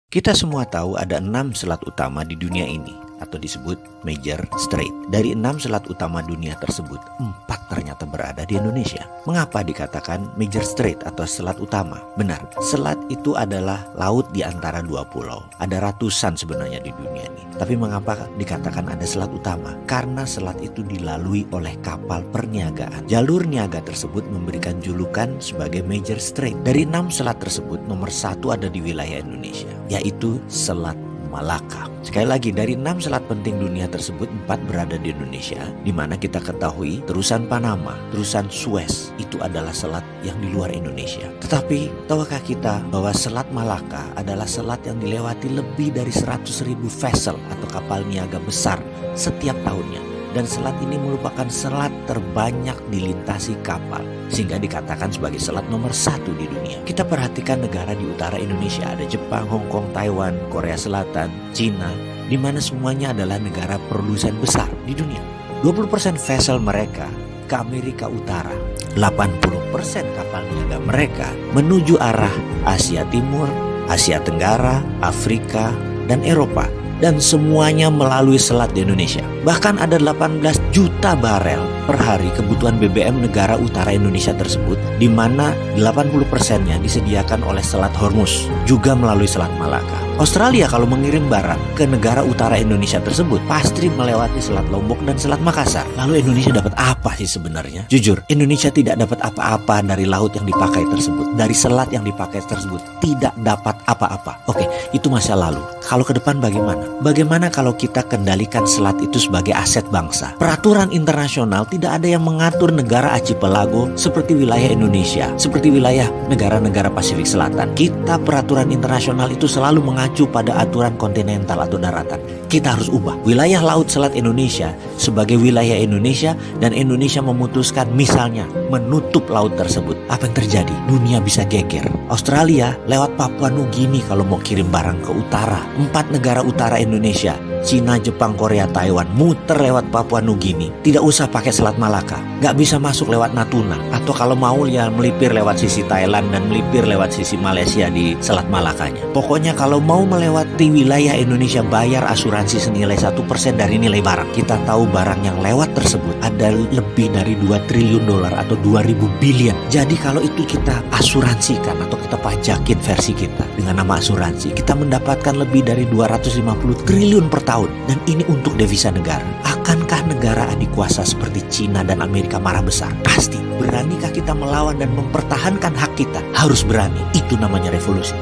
Kita semua tahu ada 6 selat utama di dunia ini, atau disebut Major Strait. Dari 6 selat utama dunia tersebut, 4 ternyata berada di Indonesia. Mengapa dikatakan Major Strait atau selat utama? Benar, selat itu adalah laut di antara 2 pulau. Ada ratusan sebenarnya di dunia ini. Tapi mengapa dikatakan ada selat utama? Karena selat itu dilalui oleh kapal perniagaan. Jalur niaga tersebut memberikan julukan sebagai Major Strait. Dari 6 selat tersebut, nomor 1 ada di wilayah Indonesia, yaitu Selat Malaka. Sekali lagi, dari 6 selat penting dunia tersebut, 4 berada di Indonesia, di mana kita ketahui terusan Panama, terusan Suez itu adalah selat yang di luar Indonesia. Tetapi tahukah kita bahwa Selat Malaka adalah selat yang dilewati lebih dari 100.000 vessel atau kapal niaga besar setiap tahunnya. Dan selat ini merupakan selat terbanyak dilintasi kapal, sehingga dikatakan sebagai selat nomor 1 di dunia. Kita perhatikan negara di utara Indonesia, ada Jepang, Hong Kong, Taiwan, Korea Selatan, Cina, di mana semuanya adalah negara produsen besar di dunia. 20% vessel mereka ke Amerika Utara, 80% kapal niaga mereka menuju arah Asia Timur, Asia Tenggara, Afrika, dan Eropa. Dan semuanya melalui selat di Indonesia. Bahkan ada 18 juta barel per hari kebutuhan BBM negara utara Indonesia tersebut, di mana 80%-nya disediakan oleh Selat Hormuz, juga melalui Selat Malaka. Australia kalau mengirim barang ke negara utara Indonesia tersebut, pasti melewati Selat Lombok dan Selat Makassar. Lalu Indonesia dapat apa sih sebenarnya? Jujur, Indonesia tidak dapat apa-apa dari laut yang dipakai tersebut, dari selat yang dipakai tersebut, tidak dapat apa-apa. Oke, itu masa lalu. Kalau ke depan bagaimana? Bagaimana kalau kita kendalikan selat itu sebagai aset bangsa? Peraturan internasional tidak ada yang mengatur negara archipelago seperti wilayah Indonesia, seperti wilayah negara-negara Pasifik Selatan. Kita peraturan internasional itu selalu mengacu pada aturan kontinental atau daratan. Kita harus ubah wilayah laut selat Indonesia sebagai wilayah Indonesia, dan Indonesia memutuskan misalnya menutup laut tersebut. Apa yang terjadi? Dunia bisa geger. Australia lewat Papua Nugini kalau mau kirim barang ke utara. 4 negara utara Indonesia, Cina, Jepang, Korea, Taiwan, muter lewat Papua Nugini. Tidak usah pakai Selat Malaka, nggak bisa masuk lewat Natuna. Atau kalau mau ya melipir lewat sisi Thailand dan melipir lewat sisi Malaysia di Selat Malakanya. Pokoknya kalau mau melewati wilayah Indonesia, bayar asuransi senilai 1% dari nilai barang. Kita tahu barang yang lewat tersebut ada lebih dari 2 triliun dolar atau 2.000 billion. Jadi kalau itu kita asuransikan atau kita pajakin versi kita dengan nama asuransi, kita mendapatkan lebih dari 250 triliun per tahun. Dan ini untuk devisa negara. Akankah negara adik kuasa seperti Cina dan Amerika marah besar? Pasti. Beranikah kita melawan dan mempertahankan hak kita? Harus berani. Itu namanya revolusi.